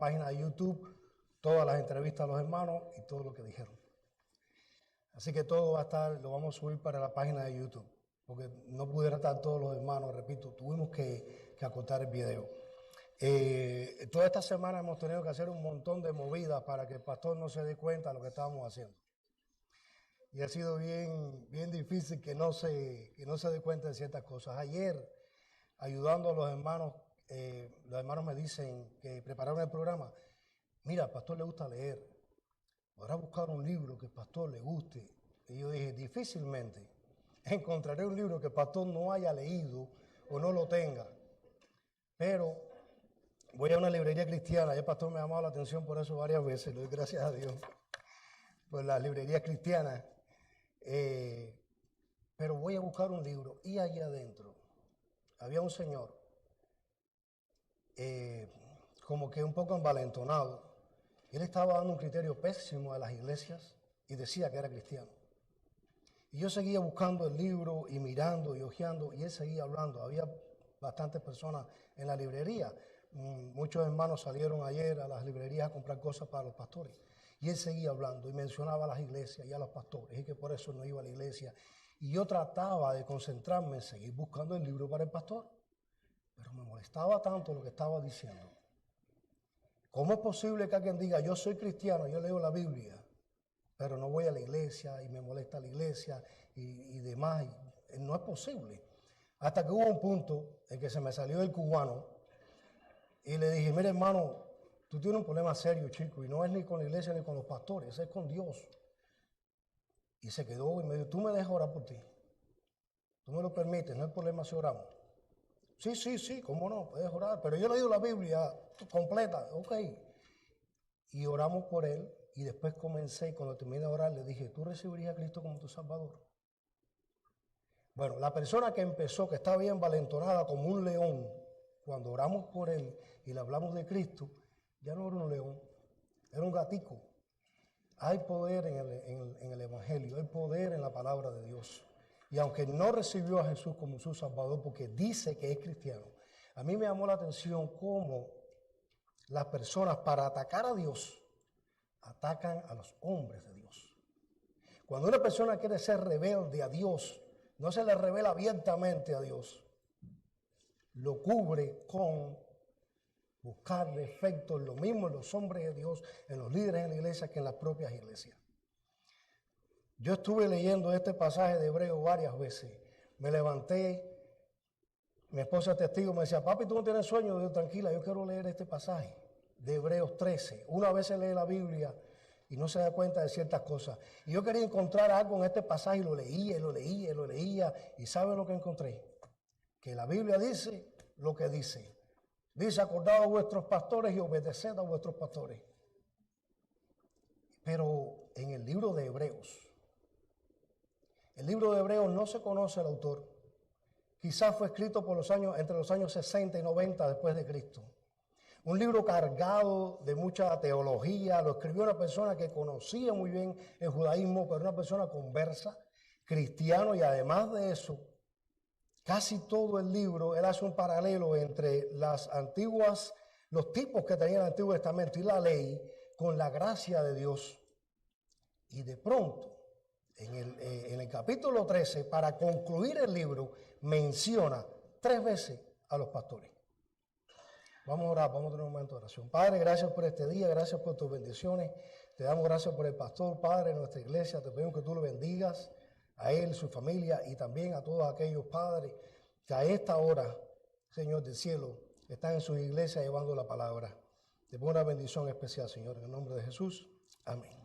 página de YouTube todas las entrevistas a los hermanos y todo lo que dijeron. Así que todo va a estar, lo vamos a subir para la página de YouTube, porque no pudieran estar todos los hermanos, repito, tuvimos que acortar el video. Toda esta semana hemos tenido que hacer un montón de movidas para que el pastor no se dé cuenta de lo que estábamos haciendo. Y ha sido bien difícil que no se dé cuenta de ciertas cosas. Ayer, ayudando a los hermanos me dicen que prepararon el programa. Mira, al pastor le gusta leer. Podrá buscar un libro que al pastor le guste. Y yo dije, difícilmente encontraré un libro que el pastor no haya leído o no lo tenga. Pero voy a una librería cristiana, y el pastor me ha llamado la atención por eso varias veces, le doy gracias a Dios por las librerías cristianas, pero voy a buscar un libro, y allá adentro había un señor, como que un poco envalentonado, él estaba dando un criterio pésimo a las iglesias, y decía que era cristiano. Y yo seguía buscando el libro, y mirando, y hojeando, y él seguía hablando. Había bastantes personas en la librería. Muchos hermanos salieron ayer a las librerías a comprar cosas para los pastores. Y él seguía hablando y mencionaba a las iglesias y a los pastores y que por eso no iba a la iglesia. Y yo trataba de concentrarme en seguir buscando el libro para el pastor. Pero me molestaba tanto lo que estaba diciendo. ¿Cómo es posible que alguien diga, yo soy cristiano, yo leo la Biblia, pero no voy a la iglesia y me molesta la iglesia y demás? No es posible. Hasta que hubo un punto en que se me salió el cubano y le dije, mire hermano, tú tienes un problema serio, chico, y no es ni con la iglesia ni con los pastores, es con Dios. Y se quedó y me dijo, tú me dejas orar por ti. Tú me lo permites, no hay problema si oramos. Sí, cómo no, puedes orar, pero yo he leído la Biblia completa, ok. Y oramos por él y después comencé y cuando terminé de orar le dije, ¿tú recibirías a Cristo como tu Salvador? Bueno, la persona que empezó, que estaba bien valentonada como un león, cuando oramos por él y le hablamos de Cristo, ya no era un león, era un gatico. Hay poder en el Evangelio, hay poder en la palabra de Dios. Y aunque no recibió a Jesús como su Salvador porque dice que es cristiano, a mí me llamó la atención cómo las personas para atacar a Dios, atacan a los hombres de Dios. Cuando una persona quiere ser rebelde a Dios, no se le revela abiertamente a Dios. Lo cubre con buscar defectos, lo mismo en los hombres de Dios, en los líderes de la iglesia que en las propias iglesias. Yo estuve leyendo este pasaje de Hebreos varias veces. Me levanté, mi esposa testigo me decía, papi, ¿tú no tienes sueño? Yo, tranquila, yo quiero leer este pasaje de Hebreos 13. Una vez se lee la Biblia y no se da cuenta de ciertas cosas. Y yo quería encontrar algo en este pasaje y lo leía. ¿Y sabe lo que encontré? Que la Biblia dice lo que dice. Dice, acordaos a vuestros pastores y obedeced a vuestros pastores. Pero en el libro de Hebreos, no se conoce el autor. Quizás fue escrito entre los años 60 y 90 después de Cristo. Un libro cargado de mucha teología, lo escribió una persona que conocía muy bien el judaísmo, pero una persona conversa, cristiano, y además de eso, casi todo el libro, él hace un paralelo entre los tipos que tenía el Antiguo Testamento y la ley, con la gracia de Dios. Y de pronto, en el capítulo 13, para concluir el libro, menciona 3 veces a los pastores. Vamos a orar, vamos a tener un momento de oración. Padre, gracias por este día, gracias por tus bendiciones. Te damos gracias por el pastor, Padre, de nuestra iglesia. Te pedimos que tú lo bendigas, a él, su familia y también a todos aquellos padres que a esta hora, Señor del cielo, están en sus iglesias llevando la palabra. Te pongo una bendición especial, Señor, en el nombre de Jesús. Amén.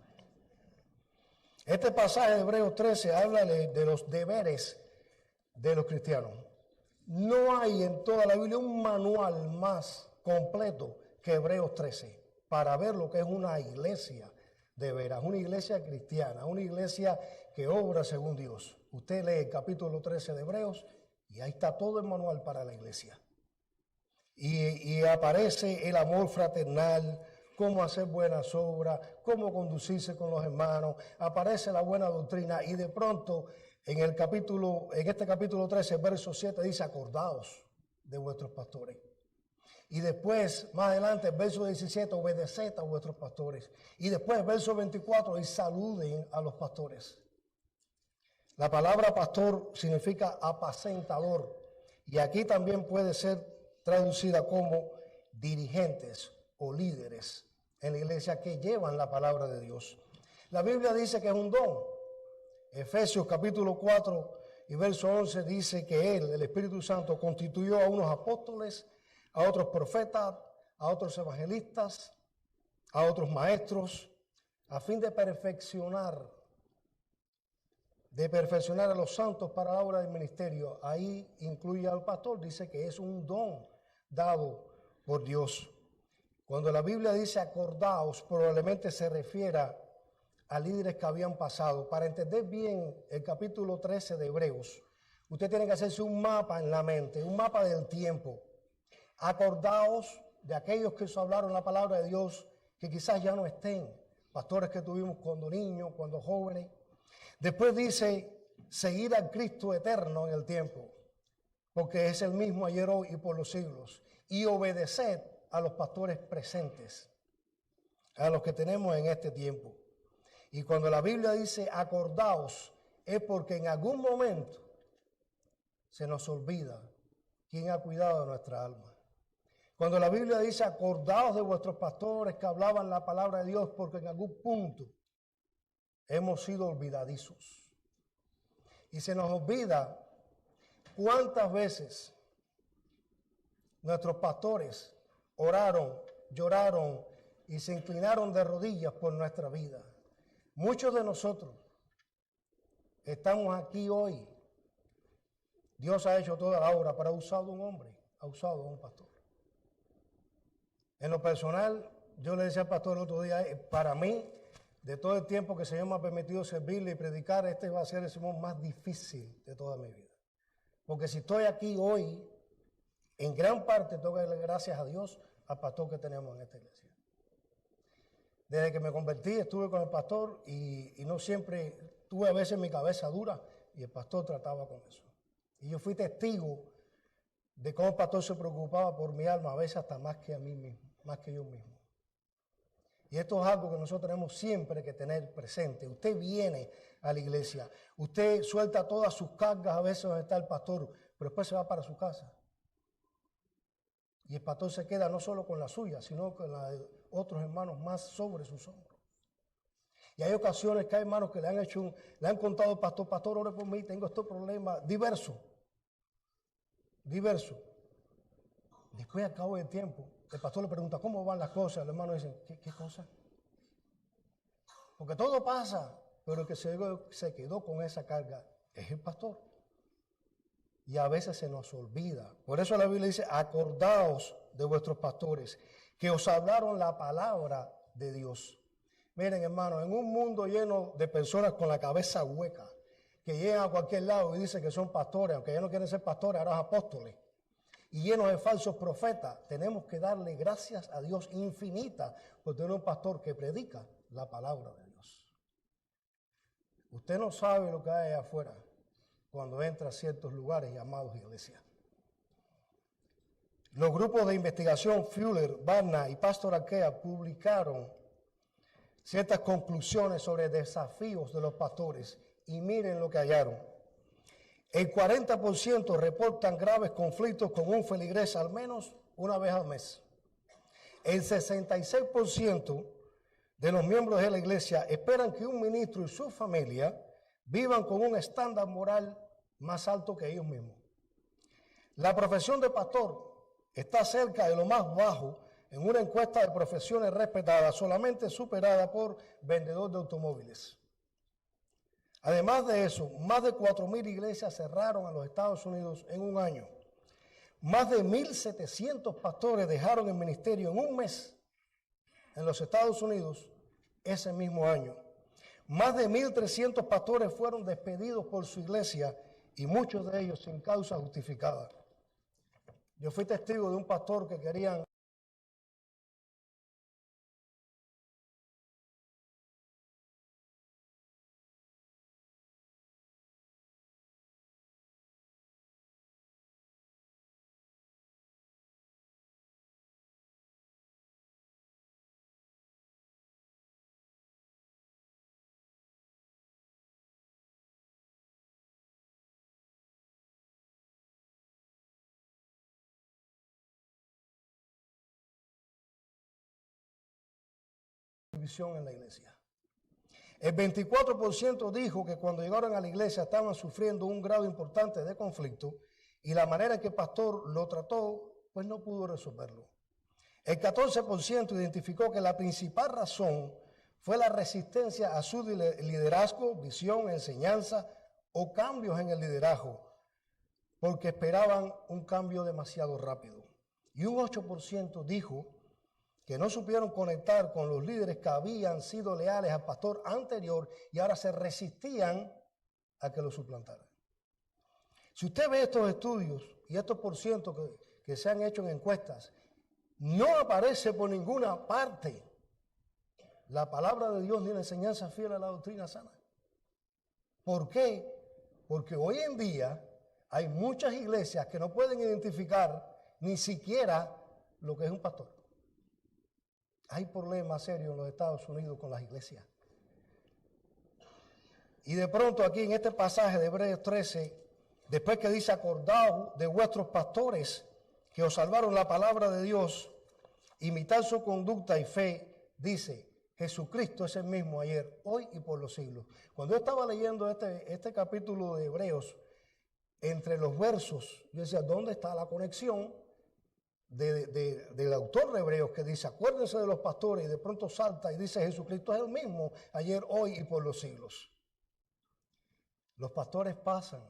Este pasaje de Hebreos 13 habla de los deberes de los cristianos. No hay en toda la Biblia un manual más completo que Hebreos 13 para ver lo que es una iglesia de veras, una iglesia cristiana, una iglesia que obra según Dios. Usted lee el capítulo 13 de Hebreos y ahí está todo el manual para la iglesia. Y aparece el amor fraternal, cómo hacer buenas obras, cómo conducirse con los hermanos, aparece la buena doctrina y de pronto en este capítulo 13, verso 7 dice, acordaos de vuestros pastores. Y después, más adelante, el verso 17, obedeced a vuestros pastores. Y después, verso 24, y saluden a los pastores. La palabra pastor significa apacentador. Y aquí también puede ser traducida como dirigentes o líderes en la iglesia que llevan la palabra de Dios. La Biblia dice que es un don. Efesios capítulo 4 y verso 11 dice que Él, el Espíritu Santo, constituyó a unos apóstoles, a otros profetas, a otros evangelistas, a otros maestros, a fin de perfeccionar a los santos para la obra del ministerio. Ahí incluye al pastor, dice que es un don dado por Dios. Cuando la Biblia dice acordaos, probablemente se refiera a líderes que habían pasado. Para entender bien el capítulo 13 de Hebreos, usted tiene que hacerse un mapa en la mente, un mapa del tiempo. Acordaos de aquellos que os hablaron la palabra de Dios, que quizás ya no estén, pastores que tuvimos cuando niños, cuando jóvenes. Después dice, seguir al Cristo eterno en el tiempo, porque es el mismo ayer, hoy y por los siglos. Y obedeced a los pastores presentes, a los que tenemos en este tiempo. Y cuando la Biblia dice acordaos, es porque en algún momento se nos olvida quién ha cuidado de nuestra alma. Cuando la Biblia dice acordaos de vuestros pastores que hablaban la palabra de Dios, porque en algún punto hemos sido olvidadizos. Y se nos olvida cuántas veces nuestros pastores oraron, lloraron y se inclinaron de rodillas por nuestra vida. Muchos de nosotros estamos aquí hoy. Dios ha hecho toda la obra, pero ha usado un hombre, ha usado un pastor. En lo personal, yo le decía al pastor el otro día, para mí, de todo el tiempo que el Señor me ha permitido servirle y predicar, este va a ser el sermón más difícil de toda mi vida. Porque si estoy aquí hoy, en gran parte tengo que darle gracias a Dios al pastor que tenemos en esta iglesia. Desde que me convertí estuve con el pastor y no siempre, tuve a veces mi cabeza dura y el pastor trataba con eso. Y yo fui testigo de cómo el pastor se preocupaba por mi alma, a veces hasta más que a mí mismo, más que yo mismo. Y esto es algo que nosotros tenemos siempre que tener presente. Usted viene a la iglesia, usted suelta todas sus cargas a veces donde está el pastor, pero después se va para su casa. Y el pastor se queda no solo con la suya, sino con la de otros hermanos más sobre sus hombros. Y hay ocasiones que hay hermanos que le han contado al pastor, pastor, ore por mí, tengo estos problemas diversos. Después, al cabo del tiempo, el pastor le pregunta, ¿cómo van las cosas? El hermano dice, ¿qué cosa? Porque todo pasa, pero el que se quedó con esa carga es el pastor. Y a veces se nos olvida. Por eso la Biblia dice, acordaos de vuestros pastores, que os hablaron la palabra de Dios. Miren, hermanos, en un mundo lleno de personas con la cabeza hueca, que llegan a cualquier lado y dicen que son pastores, aunque ya no quieren ser pastores, ahora son apóstoles, y llenos de falsos profetas, tenemos que darle gracias a Dios infinita por tener un pastor que predica la palabra de Dios. Usted no sabe lo que hay allá afuera cuando entra a ciertos lugares llamados iglesias. Los grupos de investigación Fuller, Barna y Pastor Arkea publicaron ciertas conclusiones sobre desafíos de los pastores y miren lo que hallaron. El 40% reportan graves conflictos con un feligrés al menos una vez al mes. El 66% de los miembros de la iglesia esperan que un ministro y su familia vivan con un estándar moral más alto que ellos mismos. La profesión de pastor está cerca de lo más bajo en una encuesta de profesiones respetadas, solamente superada por vendedor de automóviles. Además de eso, más de 4,000 iglesias cerraron en los Estados Unidos en un año. Más de 1,700 pastores dejaron el ministerio en un mes en los Estados Unidos ese mismo año. Más de 1,300 pastores fueron despedidos por su iglesia y muchos de ellos sin causa justificada. Yo fui testigo de un pastor que querían división en la iglesia. El 24% dijo que cuando llegaron a la iglesia estaban sufriendo un grado importante de conflicto y la manera en que el pastor lo trató, pues no pudo resolverlo. El 14% identificó que la principal razón fue la resistencia a su liderazgo, visión, enseñanza o cambios en el liderazgo, porque esperaban un cambio demasiado rápido. Y un 8% dijo que no supieron conectar con los líderes que habían sido leales al pastor anterior y ahora se resistían a que lo suplantaran. Si usted ve estos estudios y estos porcientos que se han hecho en encuestas, no aparece por ninguna parte la palabra de Dios ni la enseñanza fiel a la doctrina sana. ¿Por qué? Porque hoy en día hay muchas iglesias que no pueden identificar ni siquiera lo que es un pastor. Hay problemas serios en los Estados Unidos con las iglesias. Y de pronto aquí en este pasaje de Hebreos 13, después que dice, acordaos de vuestros pastores que os salvaron la palabra de Dios, imitar su conducta y fe, dice, Jesucristo es el mismo ayer, hoy y por los siglos. Cuando yo estaba leyendo este capítulo de Hebreos, entre los versos, yo decía, ¿dónde está la conexión del autor de Hebreos que dice, acuérdense de los pastores, y de pronto salta y dice, Jesucristo es el mismo ayer, hoy y por los siglos? Los pastores pasan,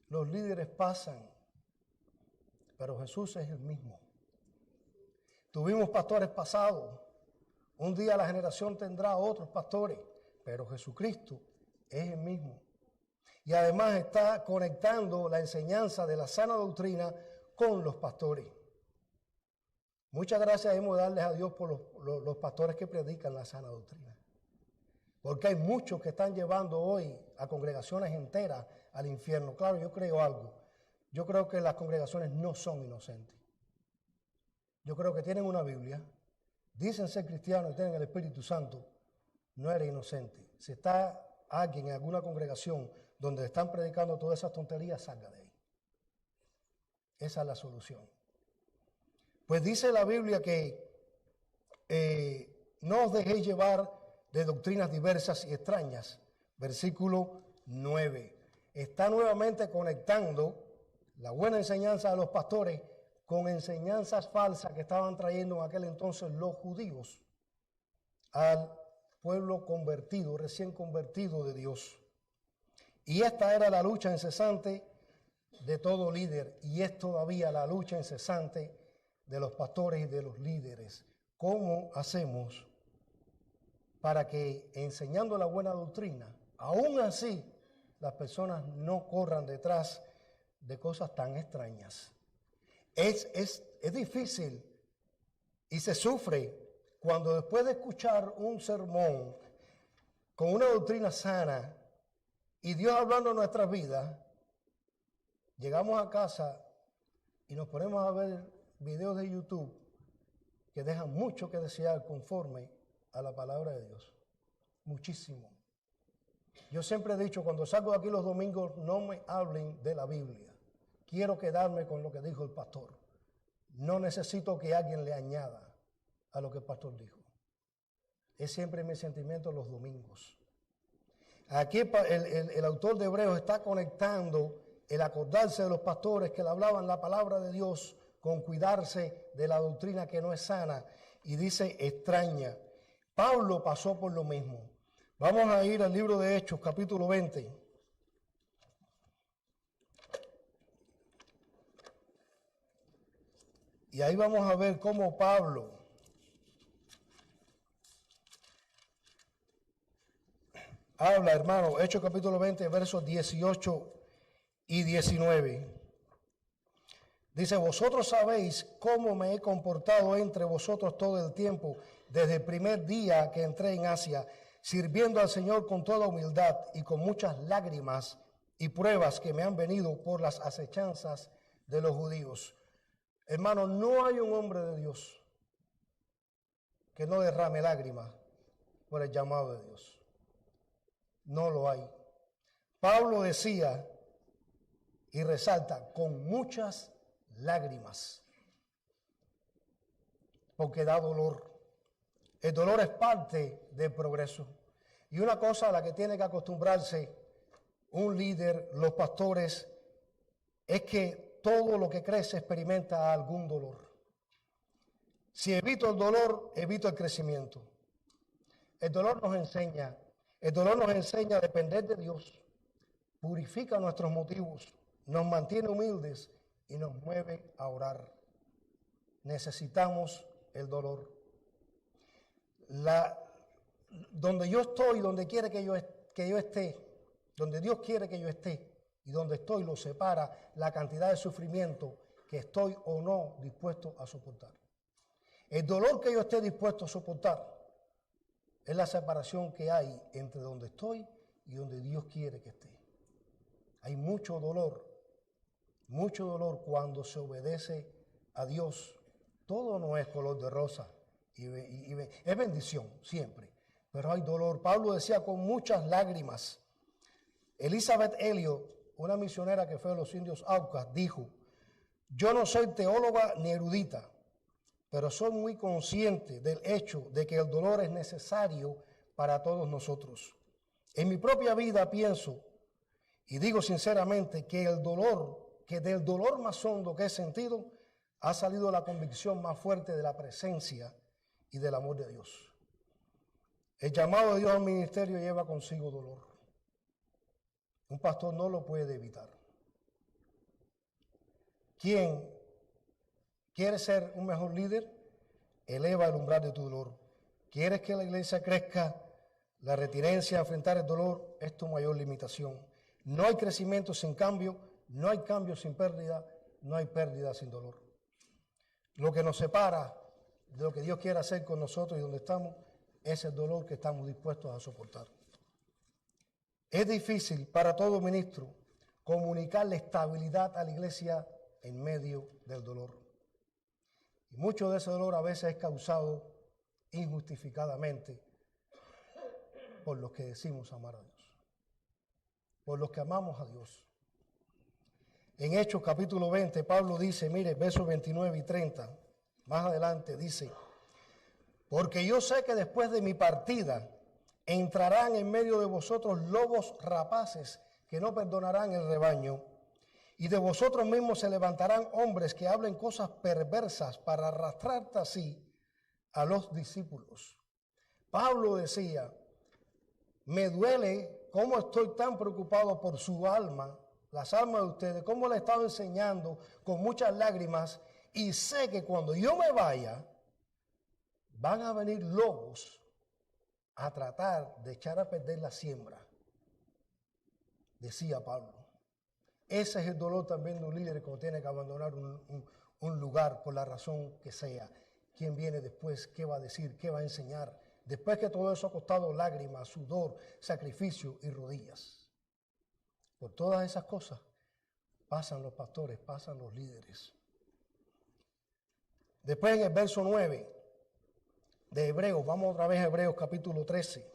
los líderes pasan, pero Jesús es el mismo. Tuvimos pastores pasados, un día la generación tendrá otros pastores, pero Jesucristo es el mismo. Y además está conectando la enseñanza de la sana doctrina con los pastores. Muchas gracias debemos darles a Dios por los pastores que predican la sana doctrina. Porque hay muchos que están llevando hoy a congregaciones enteras al infierno. Claro, yo creo algo. Yo creo que las congregaciones no son inocentes. Yo creo que tienen una Biblia, dicen ser cristianos y tienen el Espíritu Santo, no eres inocente. Si está alguien en alguna congregación donde están predicando todas esas tonterías, salga de ahí. Esa es la solución. Pues dice la Biblia que no os dejéis llevar de doctrinas diversas y extrañas. Versículo 9. Está nuevamente conectando la buena enseñanza de los pastores con enseñanzas falsas que estaban trayendo en aquel entonces los judíos al pueblo convertido, recién convertido de Dios. Y esta era la lucha incesante de todo líder, y es todavía la lucha incesante de los pastores y de los líderes. ¿Cómo hacemos para que, enseñando la buena doctrina, aún así las personas no corran detrás de cosas tan extrañas? Es difícil y se sufre cuando después de escuchar un sermón con una doctrina sana y Dios hablando en nuestras vidas, llegamos a casa y nos ponemos a ver videos de YouTube que dejan mucho que desear conforme a la palabra de Dios. Muchísimo. Yo siempre he dicho, cuando salgo de aquí los domingos, no me hablen de la Biblia. Quiero quedarme con lo que dijo el pastor. No necesito que alguien le añada a lo que el pastor dijo. Es siempre mi sentimiento los domingos. Aquí el autor de Hebreos está conectando el acordarse de los pastores que le hablaban la palabra de Dios con cuidarse de la doctrina que no es sana, y dice extraña. Pablo pasó por lo mismo. Vamos a ir al libro de Hechos, capítulo 20. Y ahí vamos a ver cómo Pablo habla, hermano. Hechos capítulo 20, versos 18 y 19. Dice, vosotros sabéis cómo me he comportado entre vosotros todo el tiempo, desde el primer día que entré en Asia, sirviendo al Señor con toda humildad y con muchas lágrimas y pruebas que me han venido por las acechanzas de los judíos. Hermano, no hay un hombre de Dios que no derrame lágrimas por el llamado de Dios. No lo hay. Pablo decía y resalta con muchas lágrimas, porque da dolor. El dolor es parte del progreso. Y una cosa a la que tiene que acostumbrarse un líder, los pastores, es que todo lo que crece experimenta algún dolor. Si evito el dolor, evito el crecimiento. El dolor nos enseña a depender de Dios, purifica nuestros motivos, nos mantiene humildes y nos mueve a orar. Necesitamos el dolor. Donde yo estoy, donde quiere que yo esté, donde Dios quiere que yo esté y donde estoy, lo separa la cantidad de sufrimiento que estoy o no dispuesto a soportar. El dolor que yo esté dispuesto a soportar es la separación que hay entre donde estoy y donde Dios quiere que esté. Hay mucho dolor cuando se obedece a Dios. Todo no es color de rosa y es bendición siempre, pero hay dolor. Pablo decía con muchas lágrimas. Elizabeth Elliot, una misionera que fue a los indios Aucas, dijo: yo no soy teóloga ni erudita, pero soy muy consciente del hecho de que el dolor es necesario para todos nosotros. En mi propia vida pienso y digo sinceramente que del dolor más hondo que he sentido, ha salido la convicción más fuerte de la presencia y del amor de Dios. El llamado de Dios al ministerio lleva consigo dolor. Un pastor no lo puede evitar. ¿Quién quiere ser un mejor líder? Eleva el umbral de tu dolor. ¿Quieres que la iglesia crezca? La reticencia a enfrentar el dolor es tu mayor limitación. No hay crecimiento sin cambio, no hay cambio sin pérdida, no hay pérdida sin dolor. Lo que nos separa de lo que Dios quiere hacer con nosotros y donde estamos es el dolor que estamos dispuestos a soportar. Es difícil para todo ministro comunicar la estabilidad a la iglesia en medio del dolor. Y mucho de ese dolor a veces es causado injustificadamente por los que decimos amar a Dios, por los que amamos a Dios. En Hechos capítulo 20, Pablo dice, mire, versos 29 y 30, más adelante dice: porque yo sé que después de mi partida entrarán en medio de vosotros lobos rapaces que no perdonarán el rebaño, y de vosotros mismos se levantarán hombres que hablen cosas perversas para arrastrarte así a los discípulos. Pablo decía, me duele cómo estoy tan preocupado por su alma, las almas de ustedes, cómo le he estado enseñando con muchas lágrimas, y sé que cuando yo me vaya, van a venir lobos a tratar de echar a perder la siembra, decía Pablo. Ese es el dolor también de un líder cuando tiene que abandonar un lugar por la razón que sea. ¿Quién viene después? ¿Qué va a decir? ¿Qué va a enseñar? Después que todo eso ha costado lágrimas, sudor, sacrificio y rodillas. Por todas esas cosas pasan los pastores, pasan los líderes. Después en el verso 9 de Hebreos, vamos otra vez a Hebreos capítulo 13.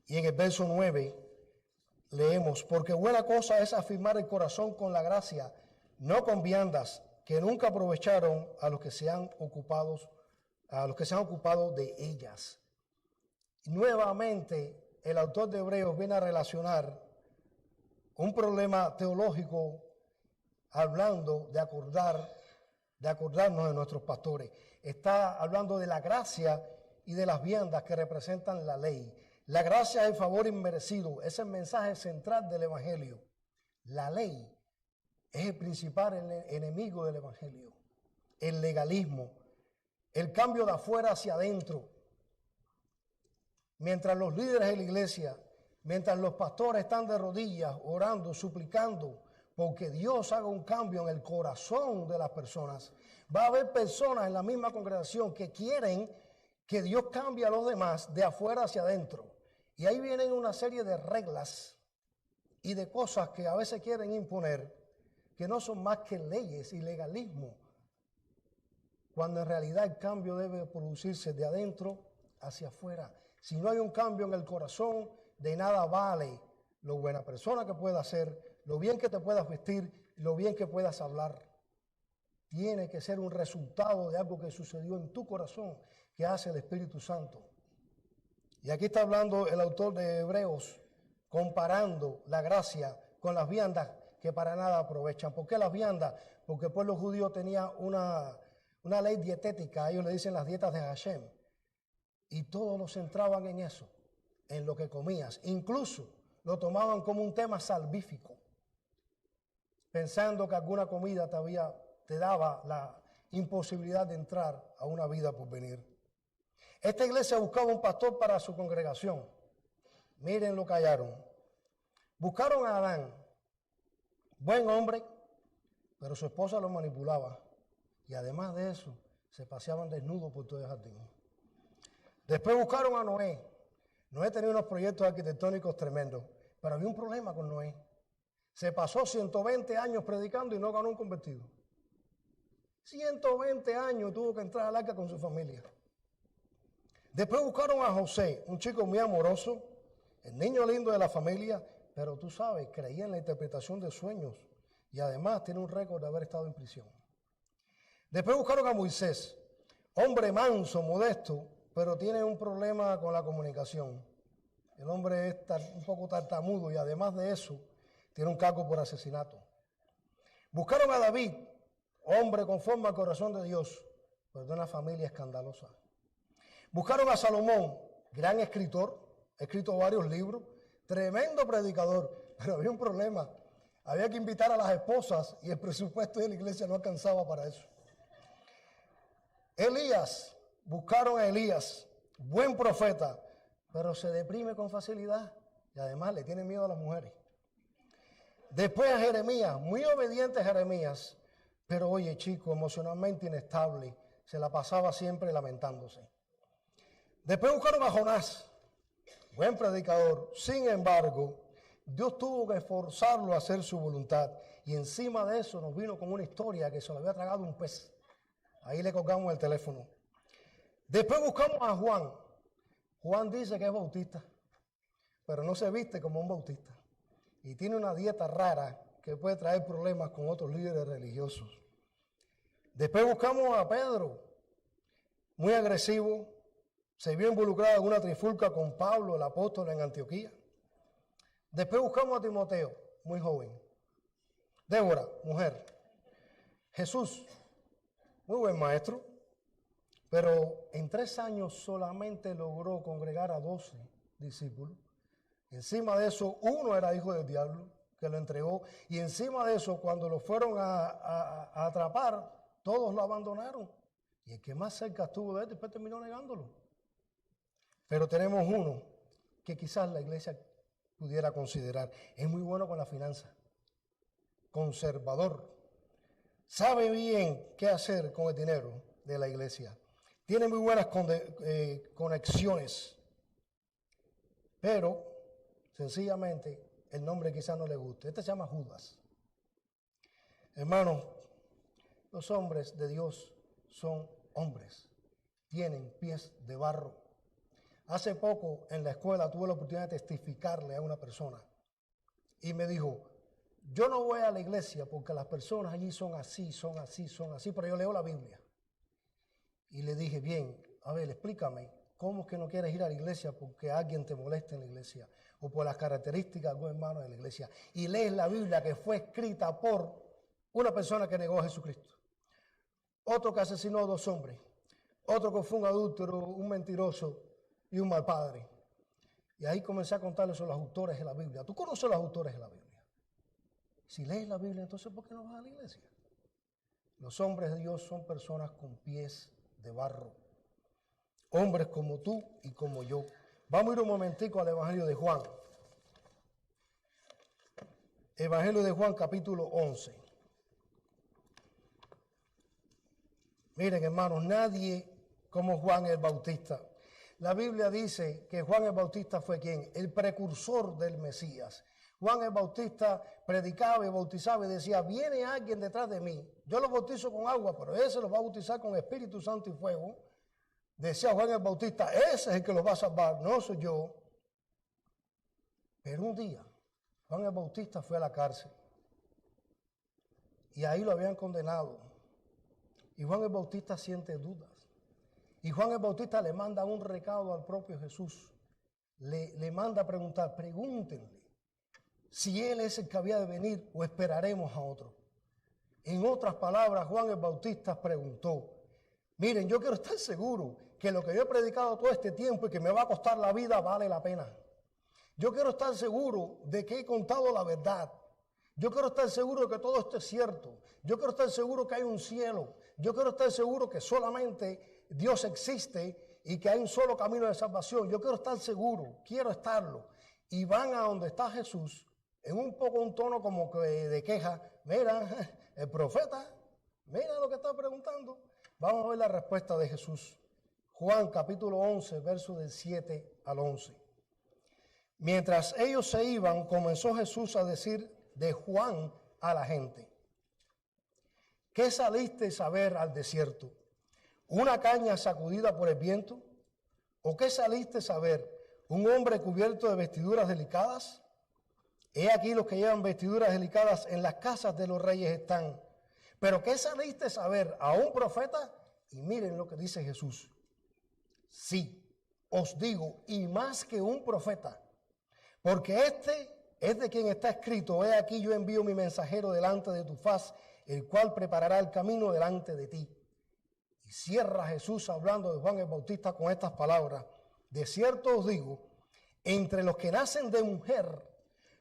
Y en el verso 9 leemos, porque buena cosa es afirmar el corazón con la gracia, no con viandas, que nunca aprovecharon a los que se han ocupado de ellas. Y nuevamente el autor de Hebreos viene a relacionar un problema teológico hablando de acordarnos de nuestros pastores. Está hablando de la gracia y de las viandas que representan la ley. La gracia es el favor inmerecido, es el mensaje central del Evangelio. La ley es el principal enemigo del Evangelio. El legalismo, el cambio de afuera hacia adentro. Mientras los líderes de la iglesia, mientras los pastores están de rodillas, orando, suplicando, porque Dios haga un cambio en el corazón de las personas, va a haber personas en la misma congregación que quieren que Dios cambie a los demás de afuera hacia adentro. Y ahí vienen una serie de reglas y de cosas que a veces quieren imponer, que no son más que leyes y legalismo, cuando en realidad el cambio debe producirse de adentro hacia afuera. Si no hay un cambio en el corazón, de nada vale lo buena persona que puedas ser, lo bien que te puedas vestir, lo bien que puedas hablar. tiene que ser un resultado de algo que sucedió en tu corazón, que hace el Espíritu Santo. Y aquí está hablando el autor de Hebreos, comparando la gracia con las viandas que para nada aprovechan. ¿Por qué las viandas? Porque el pueblo judío tenía una ley dietética, ellos le dicen las dietas de Hashem, y todos lo centraban en eso, en lo que comías. Incluso lo tomaban como un tema salvífico, pensando que alguna comida te daba la imposibilidad de entrar a una vida por venir. Esta iglesia buscaba un pastor para su congregación. Miren lo que hallaron. Buscaron a Adán, buen hombre, pero su esposa lo manipulaba. Y además de eso, se paseaban desnudos por todo el jardín. Después buscaron a Noé. Noé tenía unos proyectos arquitectónicos tremendos, pero había un problema con Noé. Se pasó 120 años predicando y no ganó un convertido. 120 años tuvo que entrar al arca con su familia. Después buscaron a José, un chico muy amoroso, el niño lindo de la familia, pero tú sabes, creía en la interpretación de sueños y además tiene un récord de haber estado en prisión. Después buscaron a Moisés, hombre manso, modesto, pero tiene un problema con la comunicación. El hombre es un poco tartamudo y además de eso, tiene un cargo por asesinato. Buscaron a David, hombre conforme al corazón de Dios, pero de una familia escandalosa. Buscaron a Salomón, gran escritor, ha escrito varios libros, tremendo predicador, pero había un problema. Había que invitar a las esposas y el presupuesto de la iglesia no alcanzaba para eso. Elías, buscaron a Elías, buen profeta, pero se deprime con facilidad y además le tiene miedo a las mujeres. Después a Jeremías, muy obediente Jeremías, pero oye chico, emocionalmente inestable, se la pasaba siempre lamentándose. Después buscaron a Jonás, buen predicador, sin embargo, Dios tuvo que forzarlo a hacer su voluntad y encima de eso nos vino con una historia que se lo había tragado un pez. Ahí le colgamos el teléfono. Después buscamos a Juan. Juan dice que es bautista, pero no se viste como un bautista. Y tiene una dieta rara que puede traer problemas con otros líderes religiosos. Después buscamos a Pedro, muy agresivo, se vio involucrado en una trifulca con Pablo, el apóstol, en Antioquía. Después buscamos a Timoteo, muy joven. Débora, mujer. Jesús, muy buen maestro, pero en 3 años solamente logró congregar a 12 discípulos. Encima de eso, uno era hijo del diablo, que lo entregó, y encima de eso, cuando lo fueron a atrapar, todos lo abandonaron. Y el que más cerca estuvo de él, después terminó negándolo. Pero tenemos uno que quizás la iglesia pudiera considerar. Es muy bueno con la finanza, conservador, sabe bien qué hacer con el dinero de la iglesia, tiene muy buenas conexiones, pero sencillamente el nombre quizás no le guste. Este se llama Judas. Hermanos, los hombres de Dios son hombres, tienen pies de barro. Hace poco en la escuela tuve la oportunidad de testificarle a una persona y me dijo, yo no voy a la iglesia porque las personas allí son así, pero yo leo la Biblia. Y le dije, bien, a ver, explícame, ¿cómo es que no quieres ir a la iglesia porque alguien te molesta en la iglesia o por las características de algún hermano de la iglesia? Y lees la Biblia que fue escrita por una persona que negó a Jesucristo, otro que asesinó a 2 hombres, otro que fue un adúltero, un mentiroso y un mal padre. Y ahí comencé a contarles sobre los autores de la Biblia. ¿Tú conoces los autores de la Biblia? Si lees la Biblia, entonces ¿por qué no vas a la iglesia? Los hombres de Dios son personas con pies de barro. Hombres como tú y como yo. Vamos a ir un momentico al Evangelio de Juan. Evangelio de Juan, capítulo 11. Miren, hermanos, nadie como Juan el Bautista. La Biblia dice que Juan el Bautista fue ¿quién? El precursor del Mesías. Juan el Bautista predicaba y bautizaba y decía, viene alguien detrás de mí. Yo lo bautizo con agua, pero ese lo va a bautizar con Espíritu Santo y fuego. Decía Juan el Bautista, ese es el que lo va a salvar, no soy yo. Pero un día, Juan el Bautista fue a la cárcel y ahí lo habían condenado Y Juan el Bautista siente dudas. Y Juan el Bautista le manda un recado al propio Jesús. Le manda a preguntar, pregúntenle si él es el que había de venir o esperaremos a otro. En otras palabras, Juan el Bautista preguntó, miren, yo quiero estar seguro que lo que yo he predicado todo este tiempo y que me va a costar la vida vale la pena. Yo quiero estar seguro de que he contado la verdad. Yo quiero estar seguro de que todo esto es cierto. Yo quiero estar seguro que hay un cielo. Yo quiero estar seguro que solamente Dios existe y que hay un solo camino de salvación. Yo quiero estar seguro, quiero estarlo. Y van a donde está Jesús en un tono como que de queja. Mira, el profeta, mira lo que está preguntando. Vamos a ver la respuesta de Jesús. Juan capítulo 11, versos del 7 al 11. Mientras ellos se iban, comenzó Jesús a decir de Juan a la gente: ¿qué salisteis a ver al desierto? ¿Una caña sacudida por el viento? ¿O qué salisteis a ver? ¿Un hombre cubierto de vestiduras delicadas? He aquí los que llevan vestiduras delicadas en las casas de los reyes están. ¿Pero qué salisteis a ver? ¿A un profeta? Y miren lo que dice Jesús. Sí, os digo, y más que un profeta, porque este es de quien está escrito: he aquí yo envío mi mensajero delante de tu faz, el cual preparará el camino delante de ti. Y cierra Jesús hablando de Juan el Bautista con estas palabras: de cierto os digo, entre los que nacen de mujer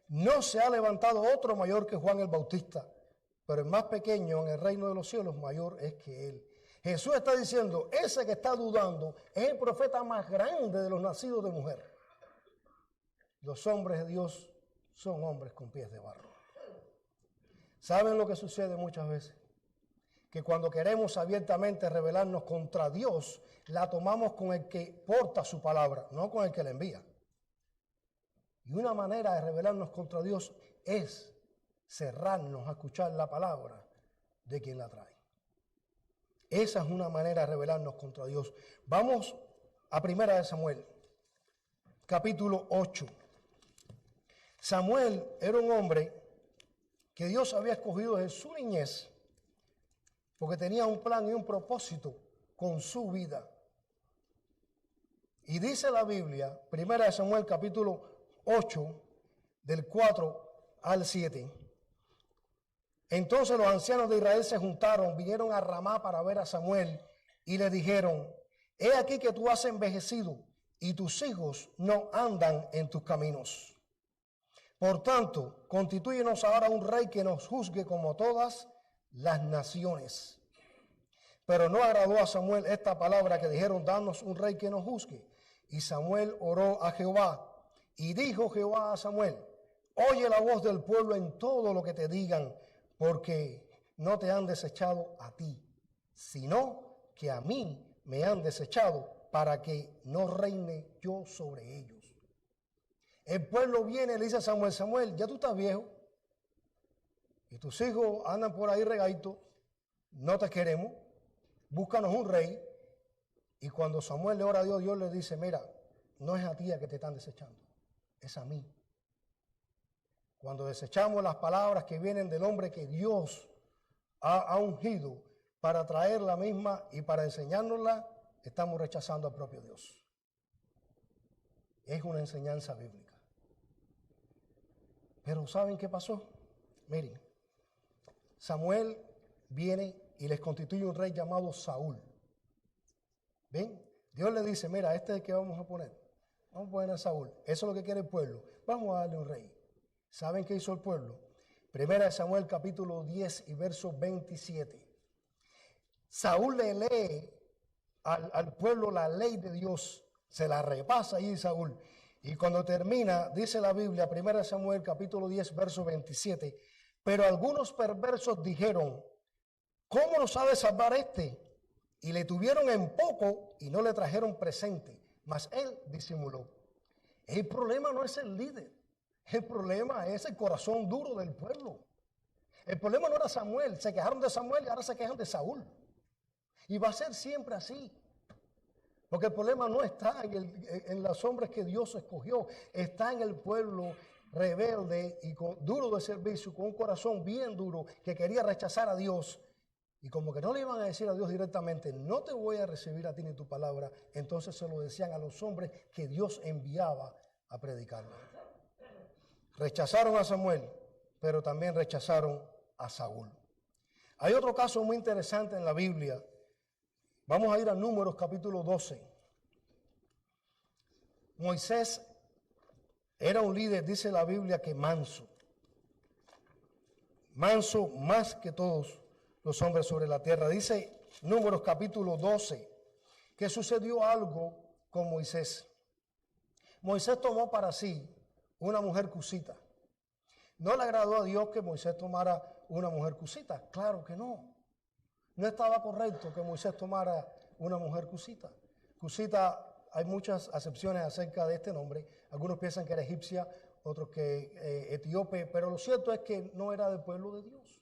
no se ha levantado otro mayor que Juan el Bautista, pero el más pequeño en el reino de los cielos mayor es que él. Jesús está diciendo, ese que está dudando es el profeta más grande de los nacidos de mujer. Los hombres de Dios son hombres con pies de barro. ¿Saben lo que sucede muchas veces? Que cuando queremos abiertamente rebelarnos contra Dios, la tomamos con el que porta su palabra, no con el que la envía. Y una manera de rebelarnos contra Dios es cerrarnos a escuchar la palabra de quien la trae. Esa es una manera de rebelarnos contra Dios. Vamos a 1 Samuel, capítulo 8. Samuel era un hombre que Dios había escogido desde su niñez porque tenía un plan y un propósito con su vida. Y dice la Biblia, 1 Samuel capítulo 8, del 4 al 7. Entonces los ancianos de Israel se juntaron, vinieron a Ramá para ver a Samuel y le dijeron: he aquí que tú has envejecido y tus hijos no andan en tus caminos. Por tanto, constitúyenos ahora un rey que nos juzgue como todas las naciones. Pero no agradó a Samuel esta palabra que dijeron: danos un rey que nos juzgue. Y Samuel oró a Jehová, y dijo Jehová a Samuel: oye la voz del pueblo en todo lo que te digan, porque no te han desechado a ti, sino que a mí me han desechado para que no reine yo sobre ellos. El pueblo viene y le dice a Samuel: Samuel, ya tú estás viejo y tus hijos andan por ahí regaitos, no te queremos, búscanos un rey. Y cuando Samuel le ora a Dios, Dios le dice: mira, no es a ti a que te están desechando, es a mí. Cuando desechamos las palabras que vienen del hombre que Dios ha ungido para traer la misma y para enseñárnosla, estamos rechazando al propio Dios. Es una enseñanza bíblica. Pero ¿saben qué pasó? Miren, Samuel viene y les constituye un rey llamado Saúl. ¿Ven? Dios le dice: mira, este es el que vamos a poner. Vamos a poner a Saúl. Eso es lo que quiere el pueblo. Vamos a darle un rey. ¿Saben qué hizo el pueblo? 1 Samuel capítulo 10 y verso 27. Saúl le lee al pueblo la ley de Dios. Se la repasa ahí Saúl. Y cuando termina, dice la Biblia, 1 Samuel capítulo 10, verso 27. Pero algunos perversos dijeron: ¿cómo nos ha de salvar este? Y le tuvieron en poco y no le trajeron presente. Mas él disimuló. El problema no es el líder. El problema es el corazón duro del pueblo. El problema no era Samuel. Se quejaron de Samuel y ahora se quejan de Saúl. Y va a ser siempre así. Porque el problema no está en los hombres que Dios escogió. Está en el pueblo rebelde y duro de servicio, con un corazón bien duro, que quería rechazar a Dios. Y como que no le iban a decir a Dios directamente, no te voy a recibir a ti ni tu palabra, entonces se lo decían a los hombres que Dios enviaba a predicarla. Rechazaron a Samuel, pero también rechazaron a Saúl. Hay otro caso muy interesante en la Biblia. Vamos a ir a Números capítulo 12. Moisés era un líder, dice la Biblia, que manso. Manso más que todos los hombres sobre la tierra. Dice Números capítulo 12 que sucedió algo con Moisés. Moisés tomó para sí una mujer cusita. ¿No le agradó a Dios que Moisés tomara una mujer cusita? Claro que no. No estaba correcto que Moisés tomara una mujer cusita. Cusita, hay muchas acepciones acerca de este nombre. Algunos piensan que era egipcia, otros que etíope, pero lo cierto es que no era del pueblo de Dios.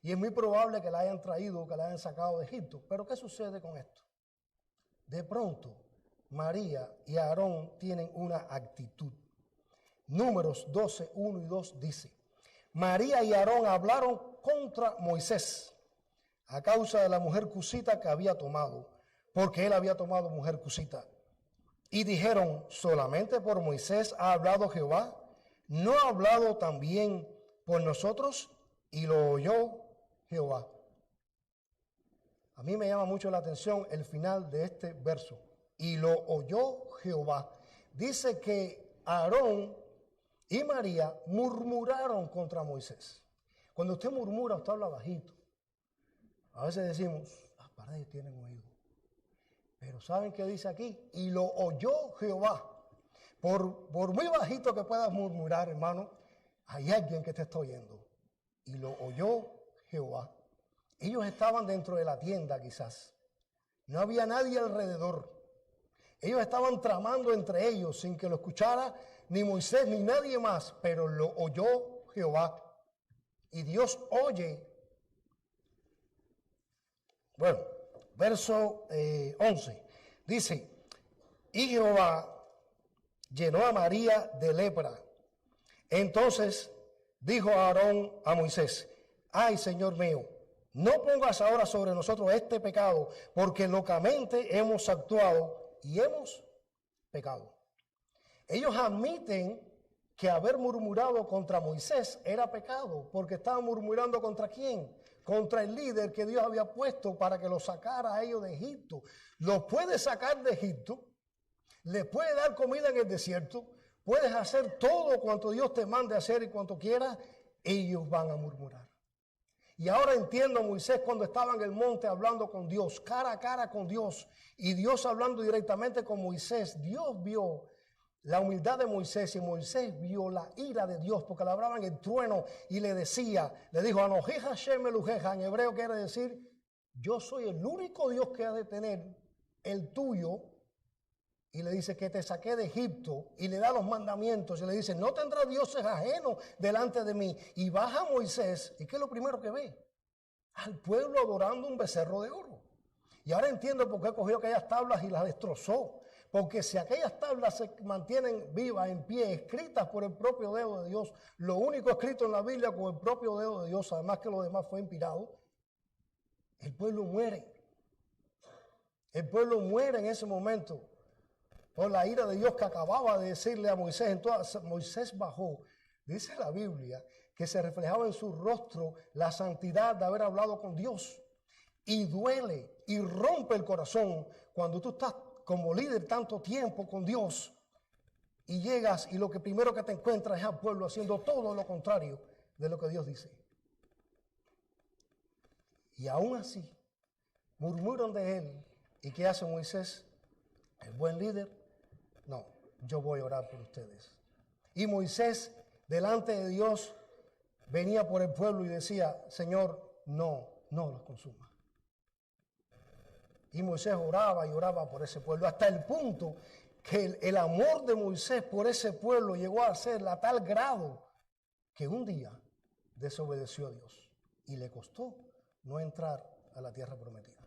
Y es muy probable que la hayan traído, que la hayan sacado de Egipto. Pero ¿qué sucede con esto? De pronto, María y Aarón tienen una actitud. Números 12, 1 y 2 dice: María y Aarón hablaron contra Moisés a causa de la mujer cusita que había tomado, porque él había tomado mujer cusita. Y dijeron: ¿solamente por Moisés ha hablado Jehová? ¿No ha hablado también por nosotros? Y lo oyó Jehová. A mí me llama mucho la atención el final de este verso. Y lo oyó Jehová. Dice que Aarón y María murmuraron contra Moisés. Cuando usted murmura, usted habla bajito. A veces decimos, las paredes tienen oído. Pero ¿saben qué dice aquí? Y lo oyó Jehová. Por muy bajito que puedas murmurar, hermano, hay alguien que te está oyendo. Y lo oyó Jehová. Ellos estaban dentro de la tienda quizás. No había nadie alrededor. Ellos estaban tramando entre ellos sin que lo escuchara ni Moisés ni nadie más, pero lo oyó Jehová. Y Dios oye. Bueno, verso 11. Dice: y Jehová llenó a María de lepra. Entonces dijo Aarón a Moisés: ay, Señor mío, no pongas ahora sobre nosotros este pecado, porque locamente hemos actuado y hemos pecado. Ellos admiten que haber murmurado contra Moisés era pecado, porque estaban murmurando ¿contra quién? Contra el líder que Dios había puesto para que los sacara a ellos de Egipto. Los puede sacar de Egipto, les puede dar comida en el desierto, puedes hacer todo cuanto Dios te mande hacer y cuanto quieras, ellos van a murmurar. Y ahora entiendo a Moisés cuando estaba en el monte hablando con Dios, cara a cara con Dios, y Dios hablando directamente con Moisés. Dios vio la humildad de Moisés y Moisés vio la ira de Dios, porque le hablaban el trueno y le decía, le dijo, Anoji Hashem Elujeja, en hebreo quiere decir, yo soy el único Dios que ha de tener el tuyo. Y le dice que te saqué de Egipto, y le da los mandamientos y le dice, no tendrás dioses ajenos delante de mí. Y baja Moisés, ¿y qué es lo primero que ve? Al pueblo adorando un becerro de oro. Y ahora entiendo por qué cogió aquellas tablas y las destrozó. Porque si aquellas tablas se mantienen vivas, en pie, escritas por el propio dedo de Dios, lo único escrito en la Biblia con el propio dedo de Dios, además que lo demás fue inspirado, el pueblo muere. El pueblo muere en ese momento por la ira de Dios que acababa de decirle a Moisés. Entonces Moisés bajó. Dice la Biblia que se reflejaba en su rostro la santidad de haber hablado con Dios. Y duele y rompe el corazón cuando tú estás como líder tanto tiempo con Dios y llegas y lo que primero que te encuentras es al pueblo haciendo todo lo contrario de lo que Dios dice. Y aún así murmuran de él. ¿Y qué hace Moisés? El buen líder. No, yo voy a orar por ustedes. Y Moisés, delante de Dios, venía por el pueblo y decía, Señor, no los consuma. Y Moisés oraba y oraba por ese pueblo, hasta el punto que el amor de Moisés por ese pueblo llegó a ser a tal grado que un día desobedeció a Dios y le costó no entrar a la tierra prometida.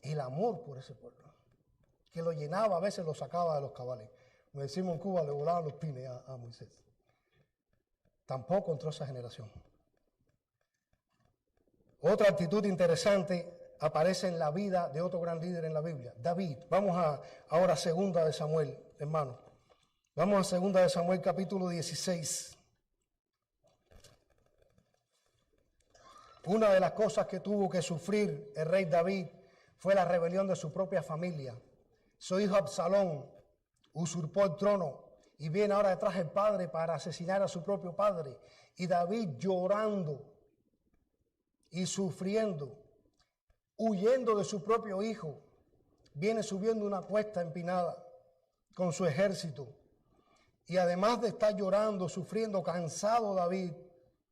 El amor por ese pueblo, que lo llenaba, a veces lo sacaba de los cabales. Como decimos en Cuba, le volaban los pines a Moisés. Tampoco entró esa generación. Otra actitud interesante aparece en la vida de otro gran líder en la Biblia, David. Vamos ahora a 2 de Samuel, hermano. Vamos a 2 de Samuel capítulo 16. Una de las cosas que tuvo que sufrir el rey David fue la rebelión de su propia familia. Su hijo Absalón usurpó el trono y viene ahora detrás del padre para asesinar a su propio padre. Y David llorando y sufriendo, huyendo de su propio hijo, viene subiendo una cuesta empinada con su ejército. Y además de estar llorando, sufriendo, cansado David,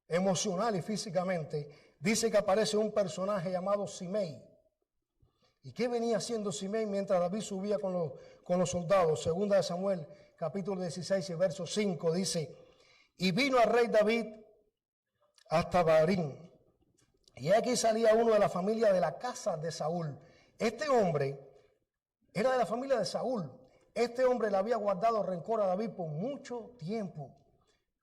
emocional y físicamente, dice que aparece un personaje llamado Simei. ¿Y qué venía haciendo Simei mientras David subía con los soldados? 2 de Samuel, capítulo 16 y verso 5, dice: y vino al rey David hasta Barín. Y aquí salía uno de la familia de la casa de Saúl. Este hombre era de la familia de Saúl. Este hombre le había guardado rencor a David por mucho tiempo,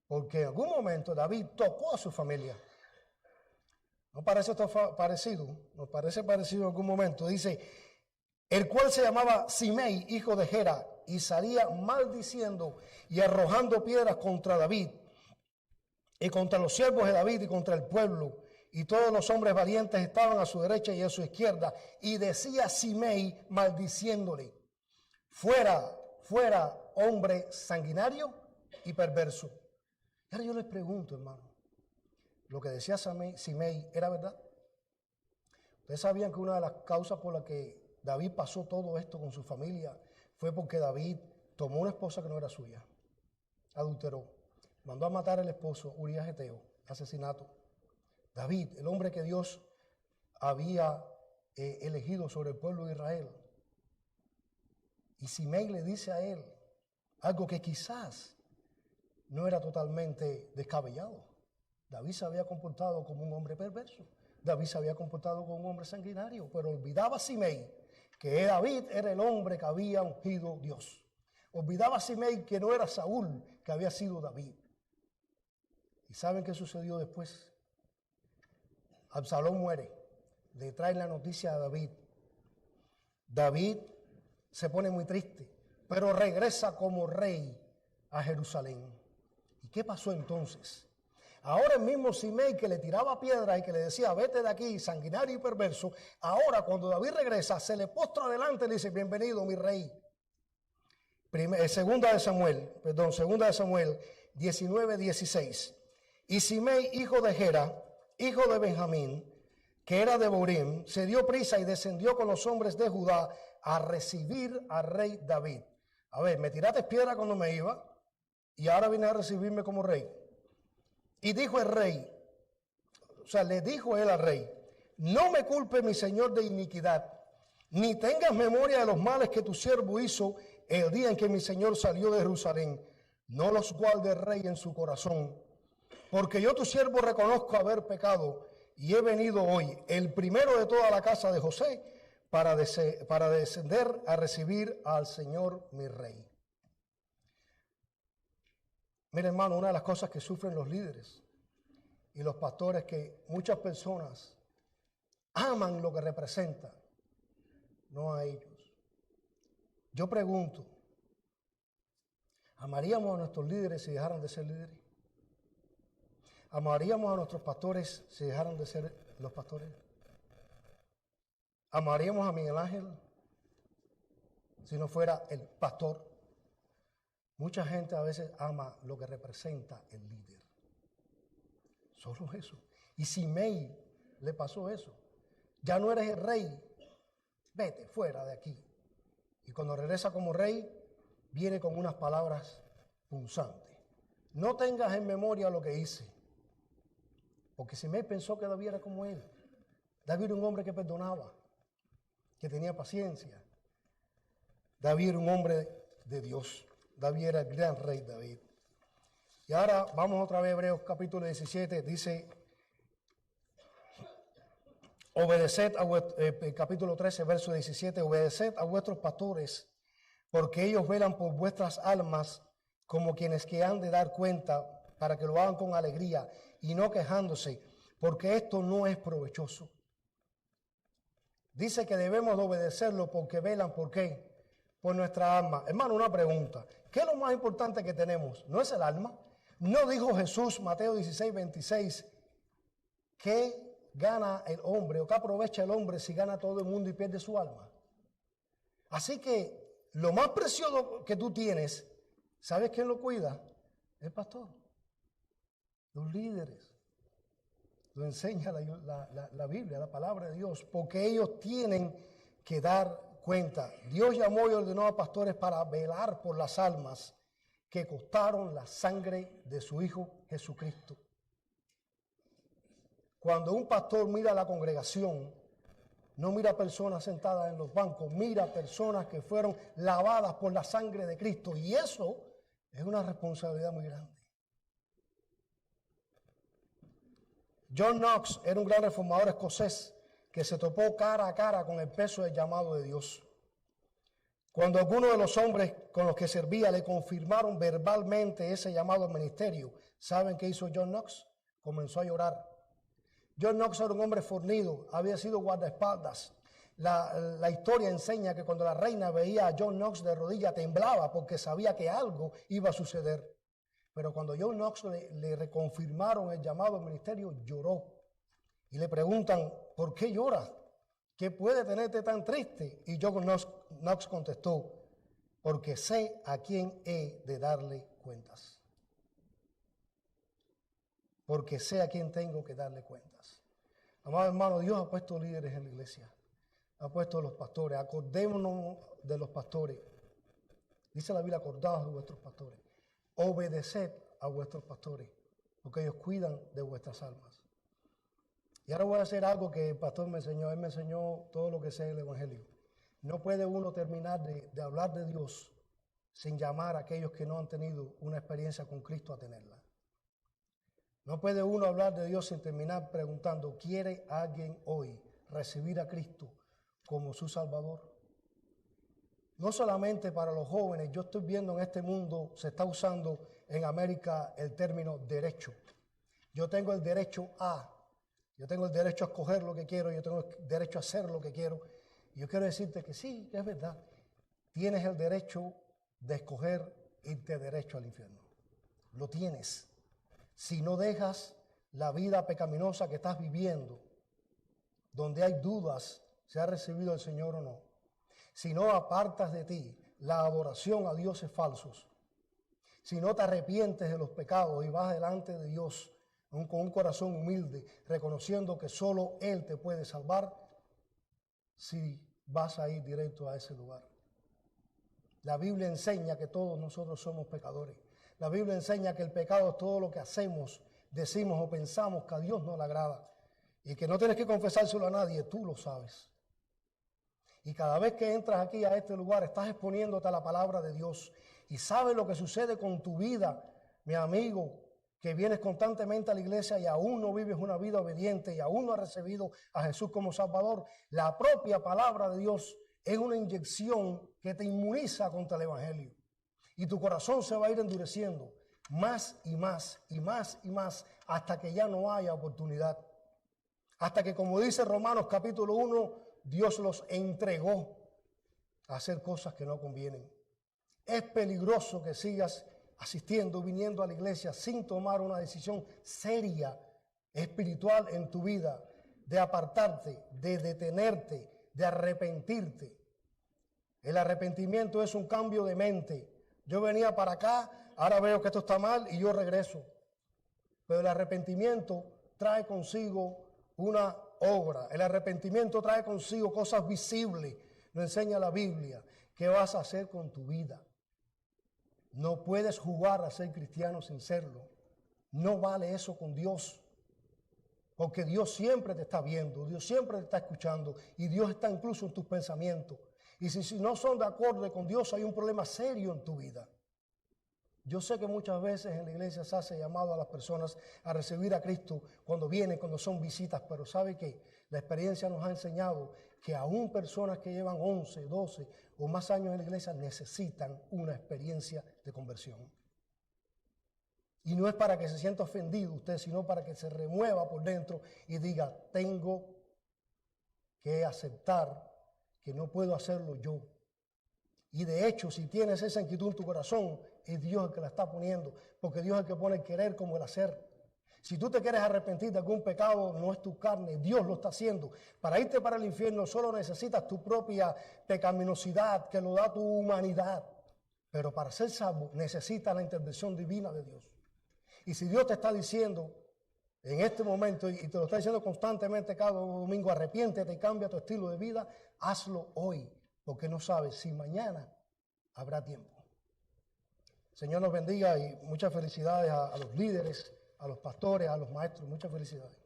porque en algún momento David tocó a su familia. ¿No parece esto parecido? Nos parece parecido en algún momento. Dice, el cual se llamaba Simei, hijo de Gera, y salía maldiciendo y arrojando piedras contra David, y contra los siervos de David y contra el pueblo. Y todos los hombres valientes estaban a su derecha y a su izquierda. Y decía Simei maldiciéndole: fuera, fuera, hombre sanguinario y perverso. Y ahora yo les pregunto, hermano, ¿lo que decía Simei era verdad? Ustedes sabían que una de las causas por las que David pasó todo esto con su familia fue porque David tomó una esposa que no era suya, adulteró, mandó a matar al esposo Urías Eteo, asesinato. David, el hombre que Dios había elegido sobre el pueblo de Israel. Y Simei le dice a él algo que quizás no era totalmente descabellado. David se había comportado como un hombre perverso. David se había comportado como un hombre sanguinario, pero olvidaba Simei que David era el hombre que había ungido Dios. Olvidaba Simei que no era Saúl, que había sido David. ¿Y saben qué sucedió después? Absalón muere, le traen la noticia a David. David se pone muy triste, pero regresa como rey a Jerusalén. ¿Y qué pasó entonces? Ahora el mismo Simei que le tiraba piedras y que le decía, vete de aquí, sanguinario y perverso, ahora cuando David regresa, se le postra delante y le dice, bienvenido mi rey. Segunda de Samuel 19:16. Y Simei, hijo de Gera, hijo de Benjamín, que era de Borim, se dio prisa y descendió con los hombres de Judá a recibir al rey David. A ver, me tiraste piedra cuando me iba y ahora vienes a recibirme como rey. Y dijo el rey, le dijo él al rey, no me culpe mi señor de iniquidad, ni tengas memoria de los males que tu siervo hizo el día en que mi señor salió de Jerusalén. No los guarde el rey en su corazón, porque yo tu siervo reconozco haber pecado y he venido hoy, el primero de toda la casa de José, para descender a recibir al Señor mi rey. Mira, hermano, una de las cosas que sufren los líderes y los pastores, que muchas personas aman lo que representa, no a ellos. Yo pregunto, ¿amaríamos a nuestros líderes si dejaran de ser líderes? ¿Amaríamos a nuestros pastores si dejaran de ser los pastores? ¿Amaríamos a Miguel Ángel si no fuera el pastor? Mucha gente a veces ama lo que representa el líder. Solo eso. Y Simei le pasó eso. Ya no eres el rey, vete fuera de aquí. Y cuando regresa como rey, viene con unas palabras punzantes. No tengas en memoria lo que hice. Porque Simei pensó que David era como él. David era un hombre que perdonaba, que tenía paciencia. David era un hombre de Dios. David era el gran rey David. Y ahora vamos otra vez a Hebreos capítulo 17. Dice, obedeced capítulo 13, verso 17. Obedeced a vuestros pastores, porque ellos velan por vuestras almas como quienes que han de dar cuenta, para que lo hagan con alegría y no quejándose, porque esto no es provechoso. Dice que debemos de obedecerlo porque velan, ¿por qué? Por nuestra alma. Hermano, una pregunta. ¿Qué es lo más importante que tenemos? ¿No es el alma? ¿No dijo Jesús, Mateo 16, 26, qué gana el hombre o qué aprovecha el hombre si gana todo el mundo y pierde su alma? Así que lo más precioso que tú tienes, ¿sabes quién lo cuida? El pastor, los líderes. Lo enseña la Biblia, la palabra de Dios, porque ellos tienen que dar cuenta. Dios llamó y ordenó a pastores para velar por las almas que costaron la sangre de su Hijo Jesucristo. Cuando un pastor mira a la congregación, no mira personas sentadas en los bancos, mira personas que fueron lavadas por la sangre de Cristo, y eso es una responsabilidad muy grande. John Knox era un gran reformador escocés que se topó cara a cara con el peso del llamado de Dios. Cuando algunos de los hombres con los que servía le confirmaron verbalmente ese llamado al ministerio, ¿saben qué hizo John Knox? Comenzó a llorar. John Knox era un hombre fornido, había sido guardaespaldas. La historia enseña que cuando la reina veía a John Knox de rodillas temblaba porque sabía que algo iba a suceder. Pero cuando John Knox le reconfirmaron el llamado al ministerio, lloró. Y le preguntan, ¿por qué lloras? ¿Qué puede tenerte tan triste? Y John Knox contestó, porque sé a quién he de darle cuentas. Porque sé a quién tengo que darle cuentas. Amado hermano, Dios ha puesto líderes en la iglesia. Ha puesto los pastores. Acordémonos de los pastores. Dice la Biblia, acordaos de vuestros pastores. Obedeced a vuestros pastores, porque ellos cuidan de vuestras almas. Y ahora voy a hacer algo que el pastor me enseñó. Él me enseñó todo lo que sé del Evangelio. No puede uno terminar de hablar de Dios sin llamar a aquellos que no han tenido una experiencia con Cristo a tenerla. No puede uno hablar de Dios sin terminar preguntando, ¿quiere alguien hoy recibir a Cristo como su Salvador? No solamente para los jóvenes, yo estoy viendo en este mundo, se está usando en América el término derecho. Yo tengo el derecho a, yo tengo el derecho a escoger lo que quiero, yo tengo el derecho a hacer lo que quiero. Y yo quiero decirte que sí, que es verdad. Tienes el derecho de escoger irte derecho al infierno. Lo tienes. Si no dejas la vida pecaminosa que estás viviendo, donde hay dudas si has recibido al Señor o no, si no apartas de ti la adoración a dioses falsos, si no te arrepientes de los pecados y vas delante de Dios con un corazón humilde, reconociendo que solo Él te puede salvar, si vas a ir directo a ese lugar. La Biblia enseña que todos nosotros somos pecadores. La Biblia enseña que el pecado es todo lo que hacemos, decimos o pensamos que a Dios no le agrada y que no tienes que confesárselo a nadie, tú lo sabes. Y cada vez que entras aquí a este lugar, estás exponiéndote a la palabra de Dios. Y sabes lo que sucede con tu vida, mi amigo, que vienes constantemente a la iglesia y aún no vives una vida obediente y aún no has recibido a Jesús como Salvador. La propia palabra de Dios es una inyección que te inmuniza contra el Evangelio. Y tu corazón se va a ir endureciendo más y más y más y más hasta que ya no haya oportunidad. Hasta que, como dice Romanos capítulo 1, Dios los entregó a hacer cosas que no convienen. Es peligroso que sigas asistiendo, viniendo a la iglesia sin tomar una decisión seria, espiritual en tu vida, de apartarte, de detenerte, de arrepentirte. El arrepentimiento es un cambio de mente. Yo venía para acá, ahora veo que esto está mal y yo regreso. Pero el arrepentimiento trae consigo una obra. El arrepentimiento trae consigo cosas visibles. Lo enseña la Biblia. ¿Qué vas a hacer con tu vida? No puedes jugar a ser cristiano sin serlo. No vale eso con Dios. Porque Dios siempre te está viendo, Dios siempre te está escuchando y Dios está incluso en tus pensamientos. Y si no son de acuerdo con Dios, hay un problema serio en tu vida. Yo sé que muchas veces en la iglesia se hace llamado a las personas a recibir a Cristo cuando vienen, cuando son visitas, pero ¿sabe qué? La experiencia nos ha enseñado que aún personas que llevan 11, 12 o más años en la iglesia necesitan una experiencia de conversión. Y no es para que se sienta ofendido usted, sino para que se remueva por dentro y diga, tengo que aceptar que no puedo hacerlo yo. Y de hecho, si tienes esa inquietud en tu corazón, es Dios el que la está poniendo, porque Dios es el que pone el querer como el hacer. Si tú te quieres arrepentir de algún pecado, no es tu carne, Dios lo está haciendo. Para irte para el infierno solo necesitas tu propia pecaminosidad, que lo da tu humanidad. Pero para ser salvo necesitas la intervención divina de Dios. Y si Dios te está diciendo en este momento, y te lo está diciendo constantemente cada domingo, arrepiéntete y cambia tu estilo de vida, hazlo hoy, porque no sabes si mañana habrá tiempo. Señor nos bendiga y muchas felicidades a los líderes, a los pastores, a los maestros, muchas felicidades.